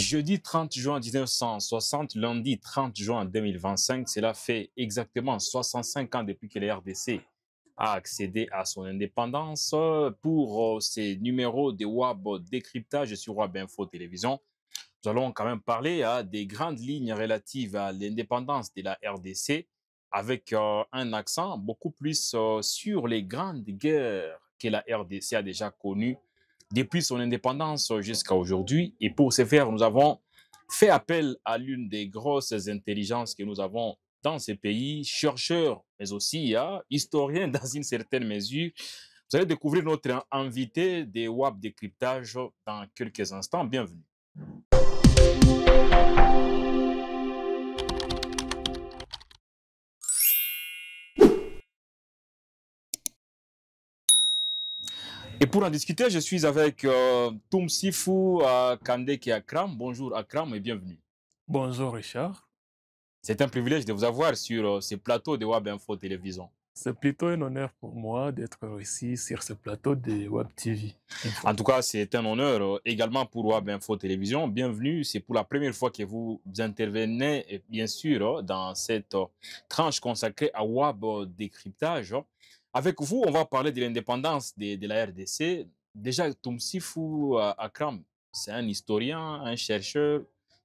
Jeudi 30 juin 1960, lundi 30 juin 2025, cela fait exactement 65 ans depuis que la RDC a accédé à son indépendance. Pour ces numéros de WAB décryptage sur WAB Info Télévision, nous allons quand même parler des grandes lignes relatives à l'indépendance de la RDC avec un accent beaucoup plus sur les grandes guerres que la RDC a déjà connues depuis son indépendance jusqu'à aujourd'hui. Et pour ce faire, nous avons fait appel à l'une des grosses intelligences que nous avons dans ces pays, chercheurs, mais aussi historiens dans une certaine mesure. Vous allez découvrir notre invité des WAP décryptage dans quelques instants. Bienvenue. Et pour en discuter, je suis avec Toumsifou Kandeke Akram. Bonjour Akram et bienvenue. Bonjour Richard. C'est un privilège de vous avoir sur ce plateau de Web Info Télévision. C'est plutôt un honneur pour moi d'être ici sur ce plateau de Web TV Info. En tout cas, c'est un honneur également pour Web Info Télévision. Bienvenue. C'est pour la première fois que vous intervenez, bien sûr, dans cette tranche consacrée à Web décryptage. Avec vous, on va parler de l'indépendance de la RDC. Déjà, Toumsifou Akram, c'est un historien, un chercheur.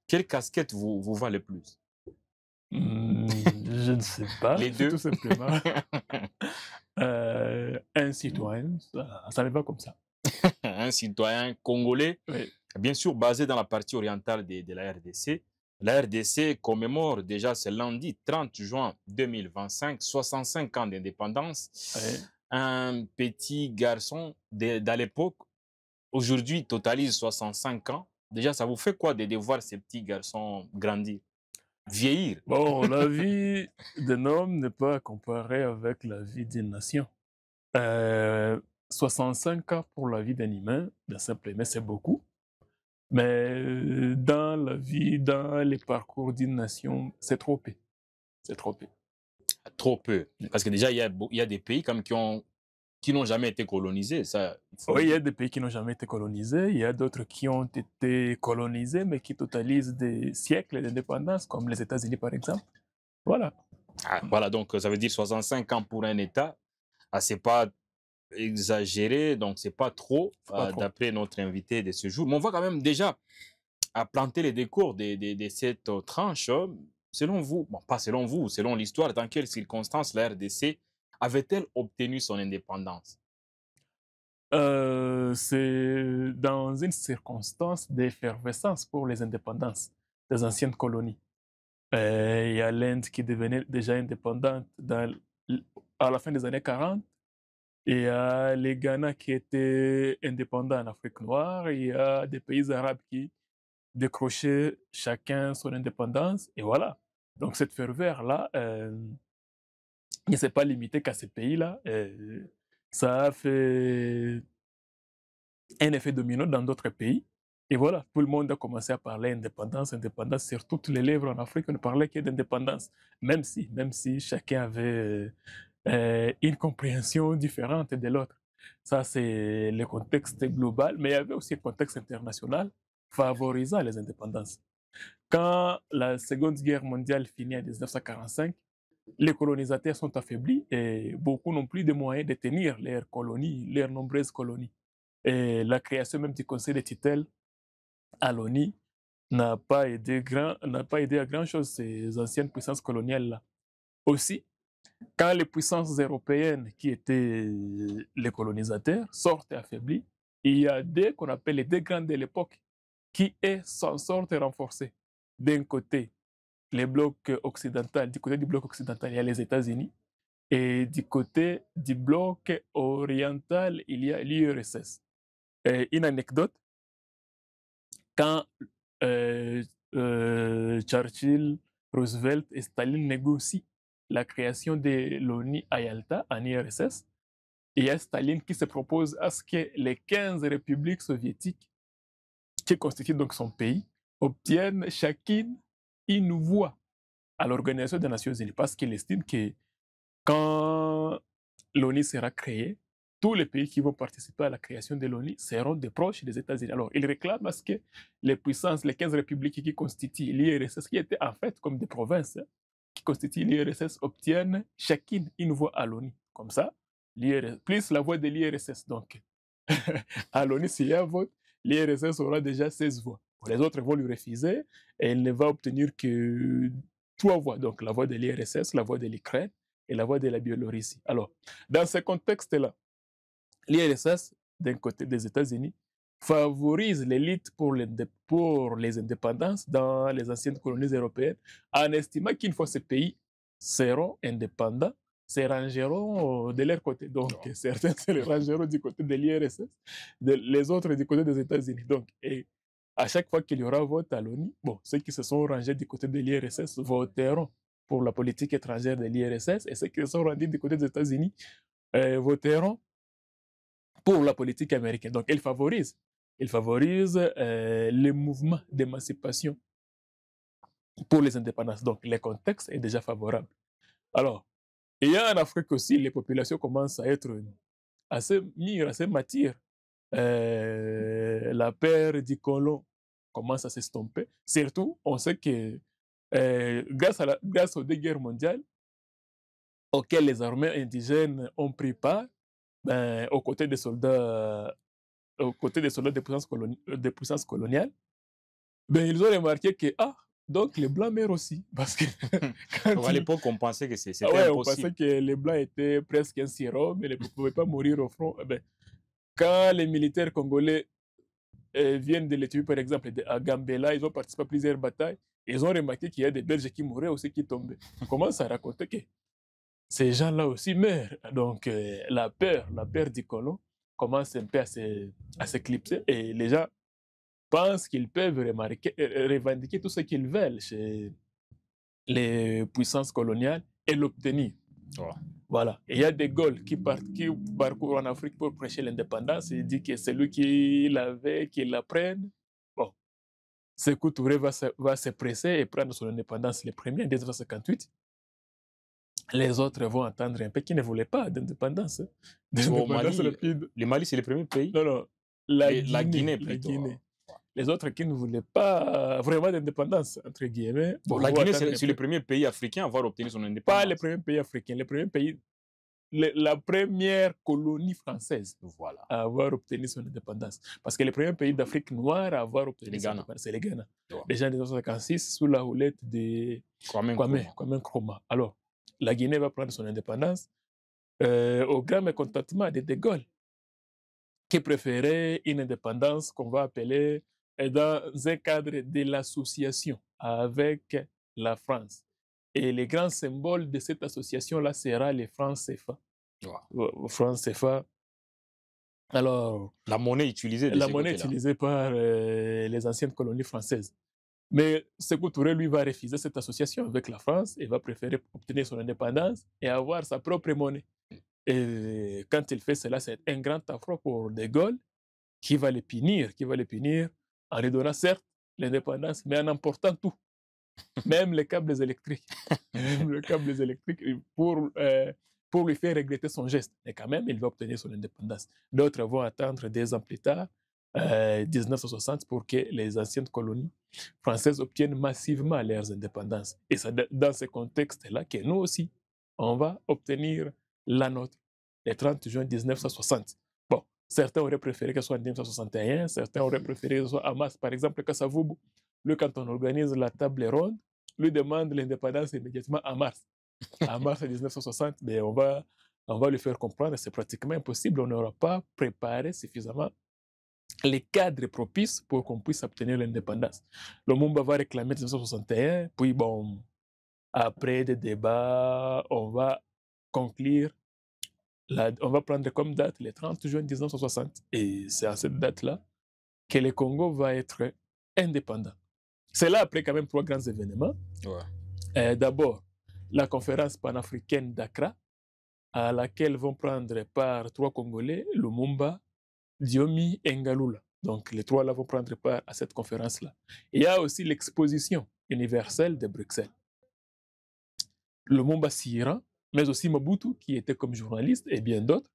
Quelle casquette vous va le plus? Je ne sais pas, Les c'est tout deux. simplement un citoyen, ça me va comme ça. Un citoyen congolais, Oui. bien sûr basé dans la partie orientale de la RDC. La RDC commémore déjà ce lundi 30 juin 2025, 65 ans d'indépendance. Oui. Un petit garçon d'à l'époque, aujourd'hui, totalise 65 ans. Déjà, ça vous fait quoi de voir ces petits garçons grandir, vieillir? Bon, la vie d'un homme n'est pas comparée avec la vie d'une nation. Euh, 65 ans pour la vie d'un humain, d'un simple humain, c'est beaucoup. Mais dans la vie, dans les parcours d'une nation, c'est trop peu. C'est trop peu. Trop peu. Parce que déjà, il y a des pays comme qui n'ont jamais été colonisés, ça, il faut le Oui, il y a dire. des pays qui n'ont jamais été colonisés, il y a d'autres qui ont été colonisés, mais qui totalisent des siècles d'indépendance, comme les États-Unis par exemple. Voilà. Ah, voilà, donc ça veut dire 65 ans pour un État. Ah, c'est pas exagéré, donc c'est pas trop, C'est pas trop. d'après notre invité de ce jour. Mais on va quand même déjà à planter les décors de cette tranche. Selon vous, bon, pas selon vous, selon l'histoire, dans quelles circonstances la RDC avait-elle obtenu son indépendance? C'est dans une circonstance d'effervescence pour les indépendances des anciennes colonies. Il y a l'Inde qui devenait déjà indépendante à la fin des années 40. Il y a les Ghana qui étaient indépendants en Afrique noire. Il y a des pays arabes qui décrochaient chacun son indépendance. Et voilà. Donc cette ferveur-là ne s'est pas limitée qu'à ces pays-là. Ça a fait un effet domino dans d'autres pays. Et voilà, tout le monde a commencé à parler indépendance, indépendance. Sur toutes les lèvres en Afrique, on ne parlait que d'indépendance. Même si chacun avait une compréhension différente de l'autre. Ça, c'est le contexte global, mais il y avait aussi un contexte international favorisant les indépendances. Quand la Seconde Guerre mondiale finit en 1945, les colonisateurs sont affaiblis et beaucoup n'ont plus de moyens de tenir leurs colonies, leurs nombreuses colonies. Et la création même du Conseil de tutelle à l'ONU n'a pas aidé à grand-chose ces anciennes puissances coloniales-là. Aussi, quand les puissances européennes, qui étaient les colonisateurs, sortent affaiblis, il y a deux qu'on appelle les deux grandes de l'époque qui s'en sortent renforcés. D'un côté, les blocs occidentaux, du côté du bloc occidental, il y a les États-Unis, et du côté du bloc oriental, il y a l'URSS. Une anecdote, quand euh, Churchill, Roosevelt et Staline négocient la création de l'ONU à Yalta, en URSS, il y a Staline qui se propose à ce que les 15 républiques soviétiques, qui constituent donc son pays, obtiennent chacune une voix à l'Organisation des Nations Unies, parce qu'il estime que quand l'ONU sera créée, tous les pays qui vont participer à la création de l'ONU seront des proches des États-Unis. Alors, ils réclament à ce que les puissances, les 15 républiques qui constituent l'IRSS, qui étaient en fait comme des provinces, hein, qui constituent l'IRSS, obtiennent chacune une voix à l'ONU. Comme ça, plus la voix de l'IRSS. Donc, à l'ONU, s'il y a un vote, l'IRSS aura déjà 16 voix. Les autres vont lui refuser et il ne va obtenir que 3 voix. Donc, la voix de l'IRSS, la voix de l'Ukraine et la voix de la Biélorussie. Alors, dans ce contexte-là, l'IRSS, d'un côté des États-Unis, favorise l'élite pour les indépendances dans les anciennes colonies européennes en estimant qu'une fois ces pays seront indépendants, se rangeront de leur côté. Donc, certains se rangeront du côté de l'IRSS, les autres du côté des États-Unis. Donc, et à chaque fois qu'il y aura vote à l'ONU, bon, ceux qui se sont rangés du côté de l'IRSS voteront pour la politique étrangère de l'IRSS et ceux qui se sont rendus du côté des États-Unis voteront pour la politique américaine. Donc, il favorise les mouvements d'émancipation pour les indépendances. Donc, le contexte est déjà favorable. Alors, il y a en Afrique aussi, les populations commencent à être assez mûres, assez matures. La peur du colon commence à s'estomper. Surtout, on sait que grâce aux 2 guerres mondiales, auxquelles les armées indigènes ont pris part, ben, aux côtés des soldats des puissances coloniales, ben, ils ont remarqué que, ah, donc les Blancs meurent aussi. Parce que À l'époque, on pensait que c'était ouais, on impossible. pensait que les Blancs étaient presque un sirop, mais ils ne pouvaient pas mourir au front. Eh ben, quand les militaires congolais viennent de l'Éthiopie, par exemple, à Gambela, ils ont participé à plusieurs batailles, ils ont remarqué qu'il y a des Belges qui mouraient aussi, qui tombaient. On commence à raconter que ces gens-là aussi meurent. Donc, la peur du colon commence un peu à s'éclipser et les gens pensent qu'ils peuvent revendiquer tout ce qu'ils veulent chez les puissances coloniales et l'obtenir. Ouais. Voilà. Et il y a des Gaules qui parcourent en Afrique pour prêcher l'indépendance. Il dit que c'est lui qui l'avait, qu'il la prenne. Bon. Sékou Touré va se presser et prendre son indépendance le premier en 1958. Les autres vont attendre un peu qui ne voulaient pas d'indépendance. Au Mali, le Mali, c'est le premier pays. Non, non. La Guinée plutôt. La Guinée. Les autres qui ne voulaient pas vraiment d'indépendance, entre guillemets. Bon, la Guinée, c'est le premier pays africain à avoir obtenu son indépendance. Pas le premier pays africain, le premier pays, la première colonie française à avoir obtenu son indépendance. Parce que le premier pays d'Afrique noire à avoir obtenu son indépendance, c'est le Ghana. Déjà en 1956, sous la houlette de Kwame Nkrumah. Alors, la Guinée va prendre son indépendance au grand mécontentement de De Gaulle, qui préférait une indépendance qu'on va appeler dans un cadre de l'association avec la France. Et le grand symbole de cette association-là sera les francs CFA. Francs CFA. Alors, la monnaie utilisée par les anciennes colonies françaises. Mais Sékou Touré, lui, va refuser cette association avec la France et va préférer obtenir son indépendance et avoir sa propre monnaie. Et quand il fait cela, c'est un grand affront pour De Gaulle qui va les punir en lui donnant certes l'indépendance, mais en emportant tout, même les câbles électriques, pour lui faire regretter son geste. Mais quand même, il va obtenir son indépendance. D'autres vont attendre 2 ans plus tard, 1960, pour que les anciennes colonies françaises obtiennent massivement leurs indépendances. Et c'est dans ce contexte-là que nous aussi, on va obtenir la nôtre, le 30 juin 1960. Bon, certains auraient préféré que ce soit en 1961, certains auraient préféré que ce soit à mars. Par exemple, Kasavubu, lui, quand on organise la table ronde, lui demande l'indépendance immédiatement en mars. En mars 1960, mais on va lui faire comprendre que c'est pratiquement impossible. On n'aura pas préparé suffisamment les cadres propices pour qu'on puisse obtenir l'indépendance. Lumumba va réclamer 1961, puis bon, après des débats, on va conclure, on va prendre comme date le 30 juin 1960. Et c'est à cette date-là que le Congo va être indépendant. C'est là après quand même 3 grands événements. D'abord, la conférence panafricaine d'Accra, à laquelle vont prendre part 3 Congolais, Lumumba, Diomi et Ngalula. Donc les 3 là vont prendre part à cette conférence-là. Il y a aussi l'exposition universelle de Bruxelles. Lumumba s'y rend, mais aussi Mobutu, qui était comme journaliste, et bien d'autres.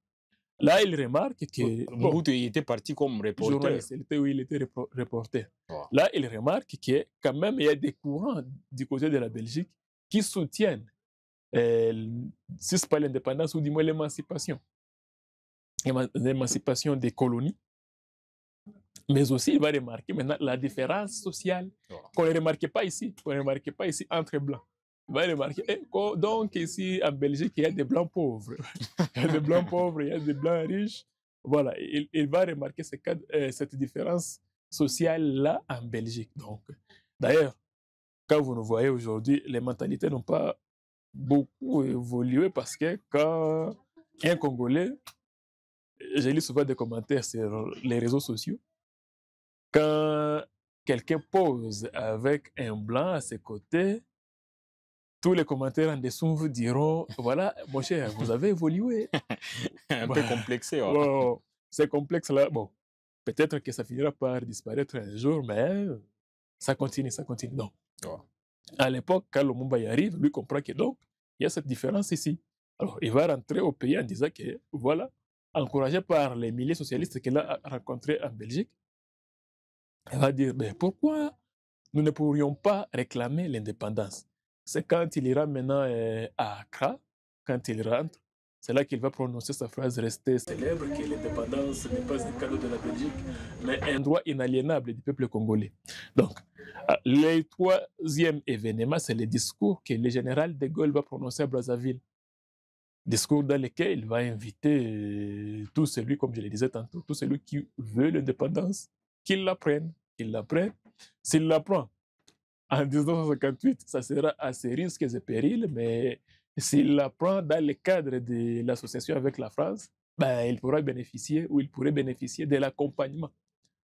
Là, il remarque que, bon, Mobutu il était parti comme reporter. journaliste, il était reporter. Ouais. Là, il remarque que quand même, il y a des courants du côté de la Belgique qui soutiennent, si ce n'est pas l'indépendance, ou du moins l'émancipation des colonies, mais aussi il va remarquer maintenant la différence sociale Ouais. qu'on ne remarquait pas ici, entre blancs. Il va remarquer, donc ici en Belgique, il y a des blancs pauvres, il y a des blancs pauvres, il y a des blancs riches. Voilà, il va remarquer cette différence sociale-là en Belgique. Donc, d'ailleurs, quand vous nous voyez aujourd'hui, les mentalités n'ont pas beaucoup évolué parce que quand un Congolais, j'ai lu souvent des commentaires sur les réseaux sociaux, quand quelqu'un pose avec un blanc à ses côtés, tous les commentaires en dessous vous diront, voilà, mon cher, vous avez évolué. Un peu complexé. Ouais. Bon, ces complexes-là, bon, peut-être que ça finira par disparaître un jour, mais ça continue, ça continue. Donc, Ouais. à l'époque, quand Lumumba y arrive, lui comprend que donc, il y a cette différence ici. Alors, il va rentrer au pays en disant que, voilà, encouragé par les milliers socialistes qu'il a rencontrés en Belgique, il va dire, mais pourquoi nous ne pourrions pas réclamer l'indépendance? C'est quand il ira maintenant à Accra, quand il rentre, c'est là qu'il va prononcer sa phrase restée célèbre, que l'indépendance n'est pas un cadeau de la Belgique, mais un droit inaliénable du peuple congolais. Donc, le troisième événement, c'est le discours que le général de Gaulle va prononcer à Brazzaville. Discours dans lequel il va inviter tout celui, comme je le disais tantôt, tout celui qui veut l'indépendance, qu'il la prenne, qu'il la prenne. S'il la prend en 1958, ça sera à ses risques et périls, mais s'il la prend dans le cadre de l'association avec la France, ben, il pourra bénéficier ou il pourrait bénéficier de l'accompagnement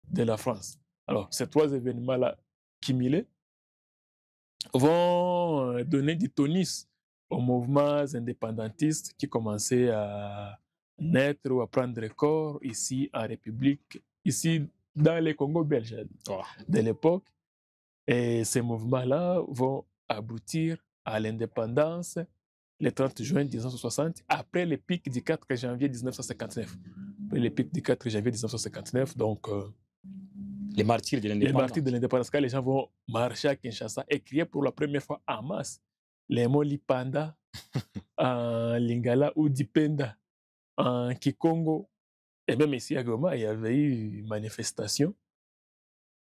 de la France. Alors, ces trois événements-là cumulés vont donner du tonus aux mouvements indépendantistes qui commençaient à naître ou à prendre corps ici en République, ici dans les Congo belges Ouais. de l'époque. Et ces mouvements-là vont aboutir à l'indépendance le 30 juin 1960, après le pic du 4 janvier 1959. Après le pic du 4 janvier 1959, donc Les martyrs de les martyrs de l'indépendance. l'indépendance, quand les gens vont marcher à Kinshasa et crier pour la première fois en masse les mots Lipanda, en Lingala ou Dipenda, en Kikongo, et même ici à Goma, il y avait eu une manifestation.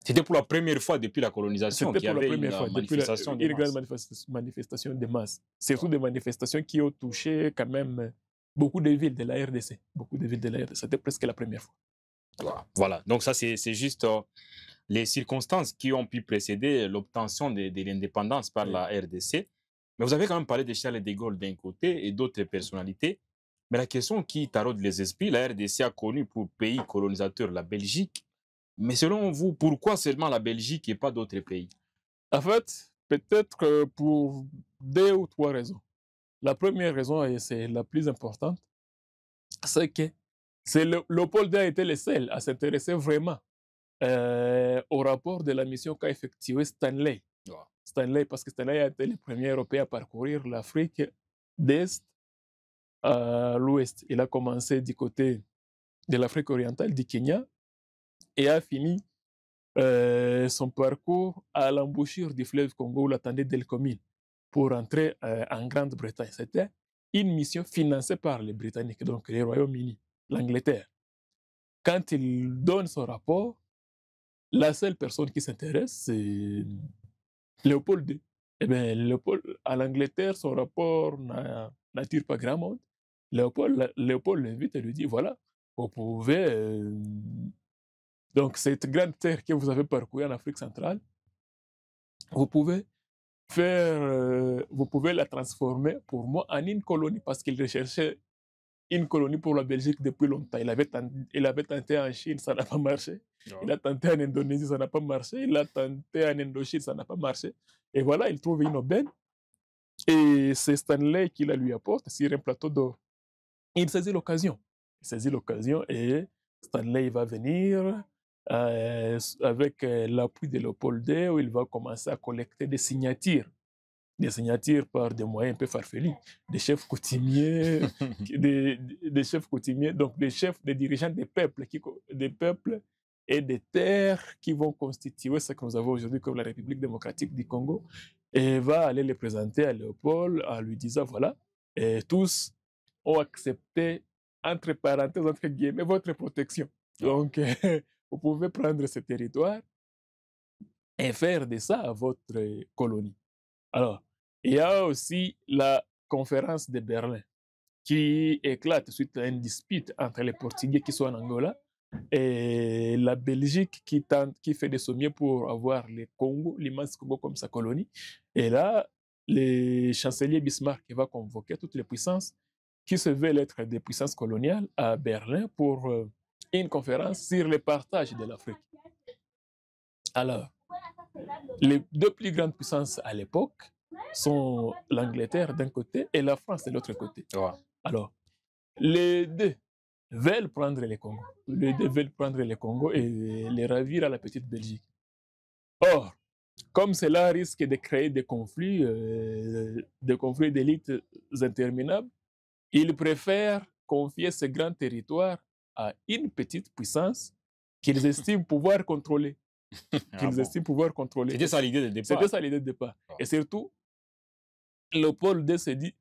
C'était pour la première fois depuis la colonisation C'était qu'il y pour la avait une première fois, depuis manifestation de une grande masse. manifestation de masse. Surtout des manifestations qui ont touché quand même beaucoup de villes de la RDC. Beaucoup de villes de la RDC. C'était presque la première fois. Voilà, donc ça c'est juste les circonstances qui ont pu précéder l'obtention de l'indépendance par Oui. la RDC. Mais vous avez quand même parlé de Charles de Gaulle d'un côté et d'autres personnalités. Mais la question qui taraude les esprits, la RDC a connu pour pays colonisateur la Belgique. Mais selon vous, pourquoi seulement la Belgique et pas d'autres pays? En fait, peut-être pour deux ou trois raisons. La première raison, et c'est la plus importante, c'est que Léopold a été le seul à s'intéresser vraiment au rapport de la mission qu'a effectué Stanley. Ouais. Stanley, parce que Stanley a été le premier Européen à parcourir l'Afrique d'Est à l'Ouest. Il a commencé du côté de l'Afrique orientale, du Kenya, et a fini son parcours à l'embouchure du fleuve Congo où l'attendait Delcomine pour entrer en Grande-Bretagne. C'était une mission financée par les Britanniques, donc les Royaumes-Unis, l'Angleterre. Quand il donne son rapport, la seule personne qui s'intéresse, c'est Léopold II. Eh bien, Léopold, à l'Angleterre, son rapport n'attire pas grand monde. Léopold l'invite et lui dit, voilà, vous pouvez... donc, cette grande terre que vous avez parcourue en Afrique centrale, vous pouvez vous pouvez la transformer pour moi en une colonie parce qu'il recherchait une colonie pour la Belgique depuis longtemps. Il avait tenté en Chine, ça n'a pas marché. Ouais. Il a tenté en Indonésie, ça n'a pas marché. Il a tenté en Indochine, ça n'a pas marché. Et voilà, il trouve une aubaine. Et c'est Stanley qui la lui apporte sur un plateau d'or. Il saisit l'occasion. Il saisit l'occasion et Stanley va venir avec l'appui de Léopold II où il va commencer à collecter des signatures des signatures par des moyens un peu farfelus, des chefs coutumiers, des chefs coutumiers, donc des chefs, des dirigeants des peuples et des terres qui vont constituer ce que nous avons aujourd'hui comme la République démocratique du Congo, et va aller les présenter à Léopold en lui disant voilà, et tous ont accepté, entre parenthèses, entre guillemets, votre protection. Donc, vous pouvez prendre ce territoire et faire de ça votre colonie. Alors, il y a aussi la conférence de Berlin qui éclate suite à une dispute entre les Portugais qui sont en Angola et la Belgique qui fait des sommiers pour avoir le Congo, l'immense Congo comme sa colonie. Et là, le chancelier Bismarck va convoquer toutes les puissances qui se veulent être des puissances coloniales à Berlin pour une conférence sur le partage de l'Afrique. Alors, les deux plus grandes puissances à l'époque sont l'Angleterre d'un côté et la France de l'autre côté. Ouais. Alors, les deux veulent prendre les Congo. Les deux veulent prendre les Congo et les ravir à la petite Belgique. Or, comme cela risque de créer des conflits d'élites interminables, ils préfèrent confier ce grand territoire à une petite puissance qu'ils estiment pouvoir contrôler. C'était ça l'idée de départ. C'était ça l'idée de départ. Et surtout, Léopold II s'est dit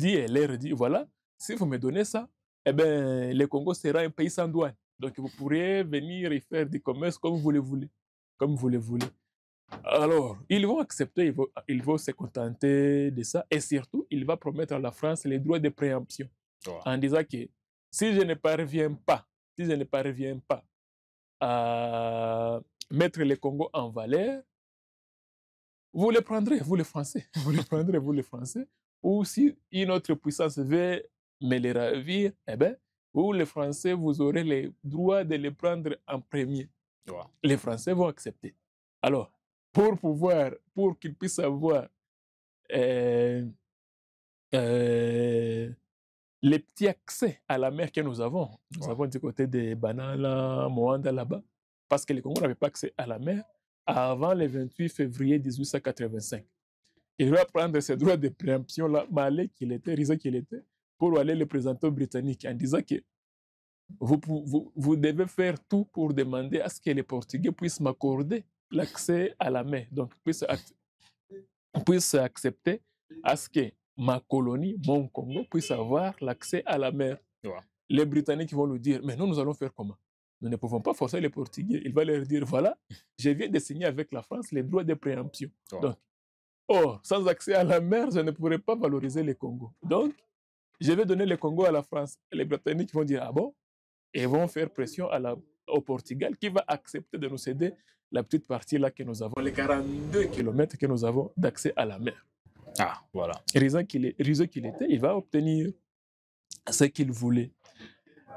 et leur dit, voilà, si vous me donnez ça, eh bien, le Congo sera un pays sans douane. Donc, vous pourrez venir y faire du commerce comme vous le voulez. Comme vous le voulez. Alors, ils vont accepter, ils vont se contenter de ça. Et surtout, il va promettre à la France les droits de préemption. En disant que si je ne parviens pas à mettre le Congo en valeur, vous le prendrez, vous les Français. Vous le prendrez, vous les Français. Ou si une autre puissance veut me les ravir, eh bien, vous les Français, vous aurez le droit de les prendre en premier. Les Français vont accepter. Alors, pour qu'ils puissent avoir les petits accès à la mer que nous avons du côté de Banala, Moanda là-bas, parce que les Congo n'avaient pas accès à la mer avant le 28 février 1885. Il va prendre ses droits de préemption-là, malais qu'il était, risé qu'il était, pour aller les présenter aux Britanniques en disant que vous devez faire tout pour demander à ce que les Portugais puissent m'accorder l'accès à la mer. Donc, puissent accepter à ce que ma colonie, mon Congo, puisse avoir l'accès à la mer. Les Britanniques vont lui dire, mais nous allons faire comment? Nous ne pouvons pas forcer les Portugais. Il va leur dire, voilà, je viens de signer avec la France les droits de préemption. Donc, sans accès à la mer, je ne pourrais pas valoriser le Congo. Donc, je vais donner le Congo à la France. Et les Britanniques vont dire, ah bon? Et vont faire pression au Portugal qui va accepter de nous céder la petite partie là que nous avons, les 42 kilomètres que nous avons d'accès à la mer. Ah, voilà. Risé qu'il était, il va obtenir ce qu'il voulait.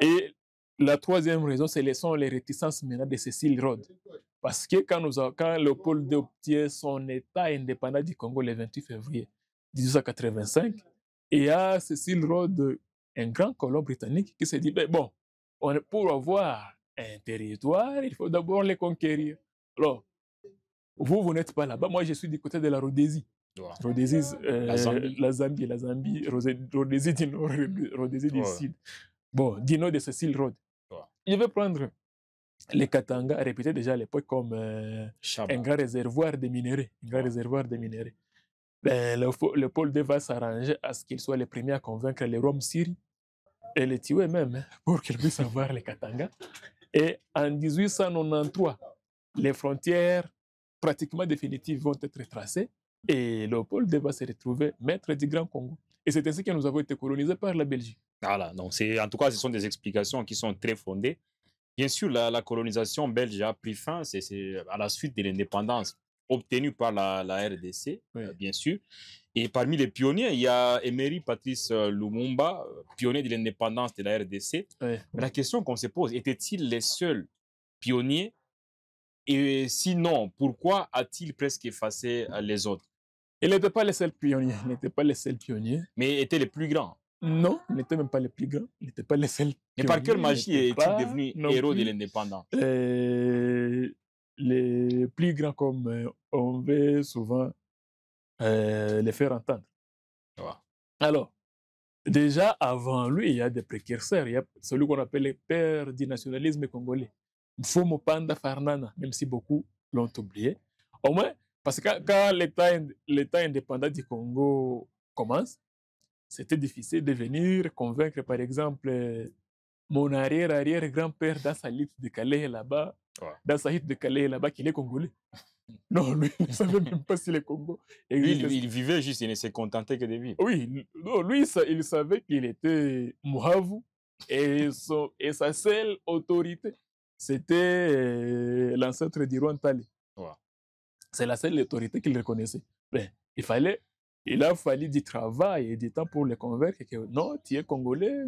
Et la troisième raison, ce sont les réticences maintenant de Cecil Rhodes. Parce que quand Léopold II obtient son État indépendant du Congo le 28 février 1885, il y a Cecil Rhodes, un grand colon britannique, qui se dit, ben bon, pour avoir un territoire, il faut d'abord les conquérir. Alors, vous n'êtes pas là-bas. Moi, je suis du côté de la Rhodésie. Rhodésie, la Zambie, Rhodésie du Nord, Rhodésie du Sud. Bon, du nom de Cecil Rhodes. Je vais prendre les Katanga, réputés déjà à l'époque comme un grand réservoir de minerais. Ben, Léopold II va s'arranger à ce qu'il soit le premier à convaincre les Roms syriens et les tuer même, pour qu'ils puissent avoir les Katanga. Et en 1893, les frontières pratiquement définitives vont être tracées et Léopold II va se retrouver maître du Grand Congo. Et c'est ainsi que nous avons été colonisés par la Belgique. Voilà, donc en tout cas, ce sont des explications qui sont très fondées. Bien sûr, la colonisation belge a pris fin, c'est à la suite de l'indépendance obtenue par la RDC, bien sûr. Et parmi les pionniers, il y a Emery Patrice Lumumba, pionnier de l'indépendance de la RDC. Mais la question qu'on se pose, était-il les seuls pionniers? Et sinon, pourquoi a-t-il presque effacé les autres? Il n'était pas les seuls pionniers. Mais étaient les plus grands. Non, il n'était même pas les plus grands. Il n'était pas les seuls pionniers. Mais par quelle magie est-il devenu héros de l'indépendance? Les plus grands, comme on veut souvent les faire entendre. Ouais. Alors, déjà, avant lui, il y a des précurseurs. Il y a celui qu'on appelle le père du nationalisme congolais, Mfumo Panda Farnana, même si beaucoup l'ont oublié. Au moins, parce que quand l'État indépendant du Congo commence, c'était difficile de venir convaincre, par exemple, mon arrière-arrière-grand-père dans sa liste de Calais là-bas, Ouais. dans sa liste de Calais là-bas, qu'il est congolais. Non, lui, il ne savait même pas si le Congo Lui, existait. il vivait juste, il ne se contentait que de vivre. Oui, non, lui, il savait qu'il était Muhavu et sa seule autorité, c'était l'ancêtre d'Irouane Tali. Ouais. C'est la seule autorité qu'il reconnaissait. Ben, il a fallu du travail et du temps pour le convaincre que non, tu es Congolais,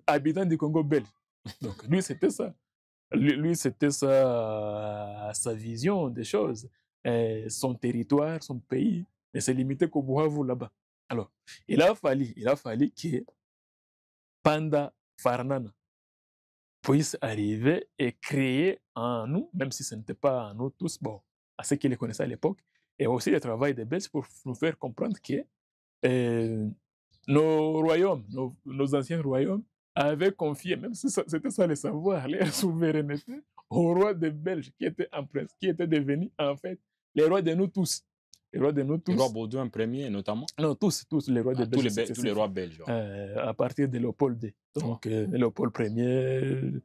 habitant du Congo belge. Donc, lui, c'était ça. Lui, c'était sa vision des choses. Son territoire, son pays, ne se limitait qu'au Buhavu là-bas. Alors, il a fallu que Panda Farnana puisse arriver et créer en nous, même si ce n'était pas en nous tous, bon, à ceux qui les connaissaient à l'époque, et aussi le travail des Belges pour nous faire comprendre que nos royaumes, nos anciens royaumes, avaient confié, même si c'était ça le savoir, leur souveraineté au roi des Belges qui était en place, qui était devenu en fait les rois de nous tous. Les rois de nous Le roi tous. Baudouin Ier, notamment. Non, tous les rois des Belges. Tous les rois belges. Ouais. À partir de Léopold II. Donc, Léopold Ier,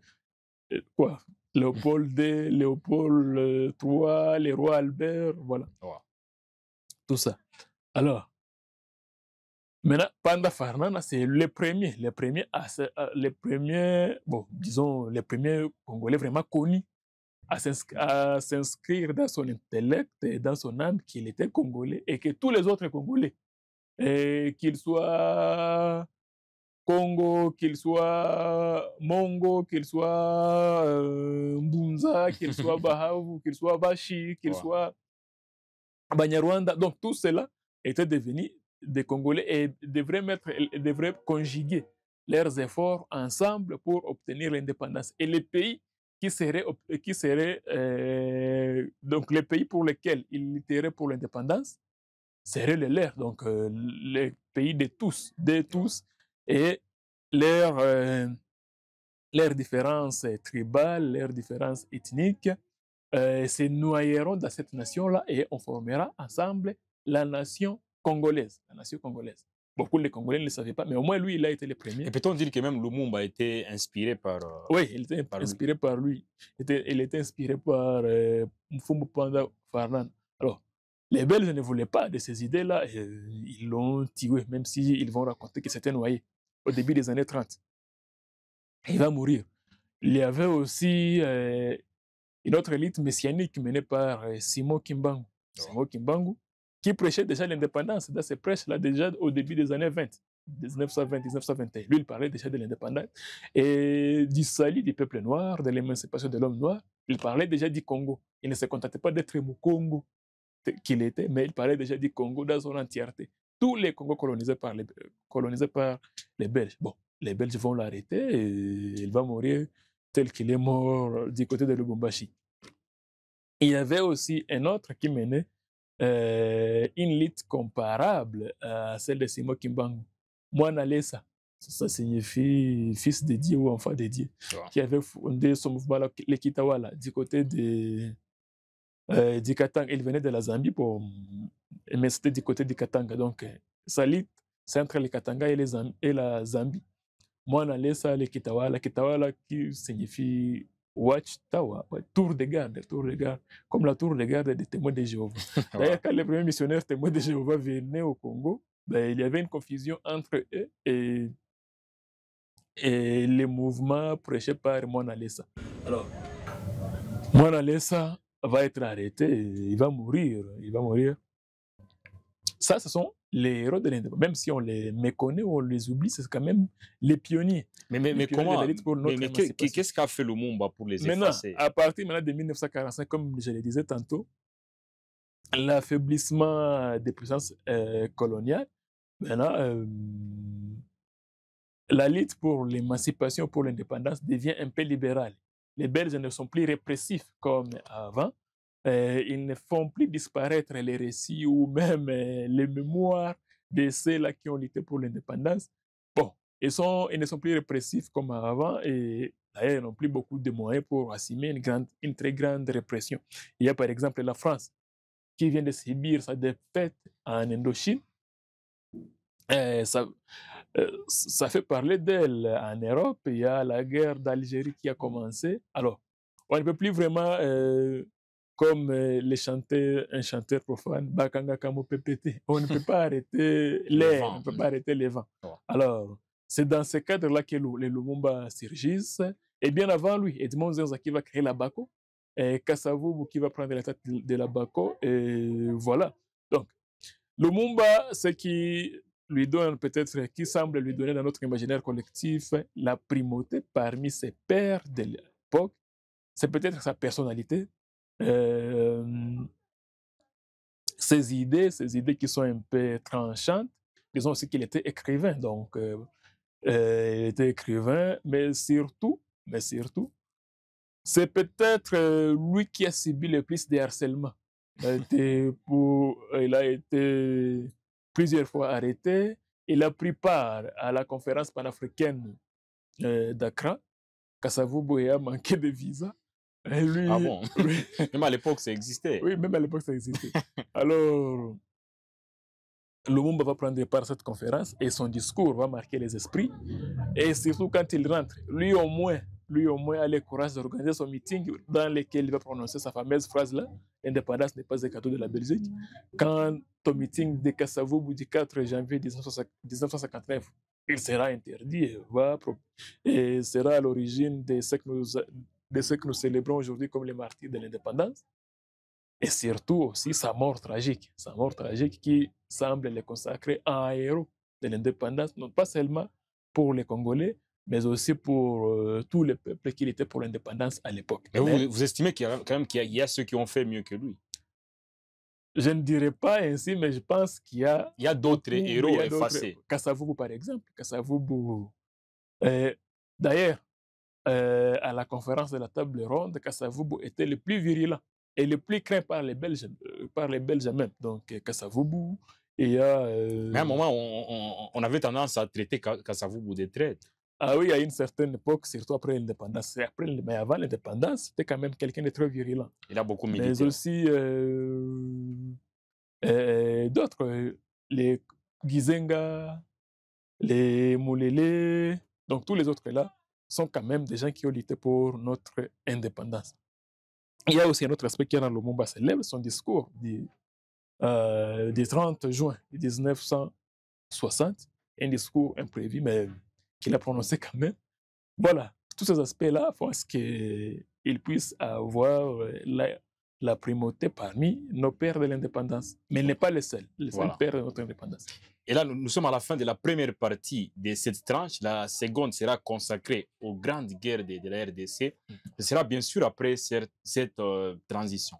quoi Léopold II, Léopold III, les rois Albert, voilà. Ouais. Tout ça. Alors, maintenant, Panda Farnana, c'est les premiers, bon, disons, les premiers Congolais vraiment connus à s'inscrire dans son intellect et dans son âme qu'il était Congolais et que tous les autres Congolais, qu'ils soient Congo, qu'ils soient Mongo, qu'ils soient Mbunza, qu'ils soient Bahavu, qu'ils soient Bashi, qu'ils soient Banyarwanda, donc tout cela était devenu des Congolais et devraient conjuguer leurs efforts ensemble pour obtenir l'indépendance. Et les pays donc les pays pour lesquels ils lutteraient pour l'indépendance seraient les leurs, donc les pays de tous, et leurs différences tribales, leurs différences ethniques se noyeront dans cette nation-là et on formera ensemble la nation congolaise. La nation congolaise. Beaucoup de Congolais ne le savaient pas, mais au moins lui, il a été le premier. Et peut-on dire que même Lumumba a été inspiré par. Oui, il était inspiré par lui. Il était inspiré par Mfumu Panda Farnan. Alors, les Belges ne voulaient pas de ces idées-là, ils l'ont tué, même s'ils vont raconter qu'il s'était noyé au début des années 30. Il va mourir. Il y avait aussi une autre élite messianique menée par Simon Kimbangu. Simon Kimbangu, qui prêchait déjà l'indépendance dans ses prêches-là, déjà au début des années 20, 1920, 1921. Lui, il parlait déjà de l'indépendance et du salut du peuple noir, de l'émancipation de l'homme noir. Il parlait déjà du Congo. Il ne se contentait pas d'être au Congo qu'il était, mais il parlait déjà du Congo dans son entièreté. Tous les Congos colonisés par les Belges. Bon, les Belges vont l'arrêter et il va mourir tel qu'il est mort du côté de Lubumbashi. Il y avait aussi un autre qui menait une lutte comparable à celle de Simon Kimbangu. Mwana Lesa, ça signifie fils de Dieu ou enfant de Dieu, qui avait fondé son mouvement, le Kitawala, du côté du Katanga. Il venait de la Zambie, mais c'était du côté du Katanga. Donc, sa lutte, c'est entre le Katanga et la Zambie. Mwana Lesa, le Kitawala qui signifie Watchtower, tour de garde, comme la tour de garde des témoins de Jéhovah. D'ailleurs, quand les premiers missionnaires témoins de Jéhovah venaient au Congo, ben, il y avait une confusion entre eux et les mouvements prêchés par Mwana Lesa. Alors, Mwana Lesa va être arrêté, il va mourir. Ça, ce sont les héros de l'indépendance. Même si on les méconnaît ou on les oublie, c'est quand même les pionniers. Mais comment qu'est-ce qu'a fait Lumumba pour les effacer? À partir de 1945, comme je le disais tantôt, l'affaiblissement des puissances coloniales, maintenant, la lutte pour l'émancipation, pour l'indépendance devient un peu libérale. Les Belges ne sont plus répressifs comme avant. ils ne font plus disparaître les récits ou même les mémoires de ceux-là qui ont lutté pour l'indépendance. Bon, ils ne sont plus répressifs comme avant et d'ailleurs, ils n'ont plus beaucoup de moyens pour assumer une très grande répression. Il y a par exemple la France qui vient de subir sa défaite en Indochine. Ça fait parler d'elle en Europe. Il y a la guerre d'Algérie qui a commencé. Alors, on ne peut plus vraiment, comme un chanteur profane, Bakanga Kamo PPT, on ne peut pas arrêter l'air, on ne peut pas arrêter les vents. Alors, c'est dans ce cadre-là que les Lumumba surgissent. Et bien avant lui, Edmond Zerza qui va créer la BACO, et Kasavubu qui va prendre la tête de la BACO, et voilà. Donc, Lumumba, ce qui lui donne peut-être, qui semble lui donner dans notre imaginaire collectif la primauté parmi ses pairs de l'époque, c'est peut-être sa personnalité, ses idées qui sont un peu tranchantes. Disons aussi qu'il était écrivain, donc il était écrivain, mais surtout, c'est peut-être lui qui a subi le plus de harcèlement. Il a été plusieurs fois arrêté. Il a pris part à la conférence panafricaine d'Accra. Kasavubu a manqué de visa. Et lui, ah bon? Même à l'époque, ça existait. Oui, même à l'époque, ça existait. Alors, Lumumba va prendre part à cette conférence et son discours va marquer les esprits. Et surtout quand il rentre, lui au moins a le courage d'organiser son meeting dans lequel il va prononcer sa fameuse phrase-là, l'indépendance n'est pas un cadeau de la Belgique. Quand au meeting de Kasavubu du 4 janvier 1959, il sera interdit et sera à l'origine de ce que nous célébrons aujourd'hui comme les martyrs de l'indépendance. Et surtout aussi sa mort tragique qui semble le consacrer en héros de l'indépendance, non pas seulement pour les Congolais, mais aussi pour tous les peuples qui étaient pour l'indépendance à l'époque. Mais vous estimez qu'il y a ceux qui ont fait mieux que lui? Je ne dirais pas ainsi, mais je pense qu'il y a... Il y a d'autres héros effacés. Kasavubu, par exemple. Kasavubu... D'ailleurs, à la conférence de la table ronde, Kasavubu était le plus virulent et le plus craint par les Belges même. Donc, Kasavubu, il y a... Mais à un moment, on avait tendance à traiter Kasavubu de traître. Ah oui, à une certaine époque, surtout après l'indépendance. Mais avant l'indépendance, c'était quand même quelqu'un de très virulent. Il a beaucoup milité. Mais aussi d'autres, les Gizenga, les Moulélé, donc tous les autres là, sont quand même des gens qui ont lutté pour notre indépendance. Il y a aussi un autre aspect qui est dans Lumumba célèbre, son discours du 30 juin 1960, un discours imprévu, mais qu'il a prononcé quand même. Voilà, tous ces aspects-là font ce qu'il puisse avoir la primauté parmi nos pères de l'indépendance. Mais il n'est pas le seul père de notre indépendance. Et là, nous sommes à la fin de la première partie de cette tranche. La seconde sera consacrée aux grandes guerres de la RDC. Ce sera bien sûr après cette transition.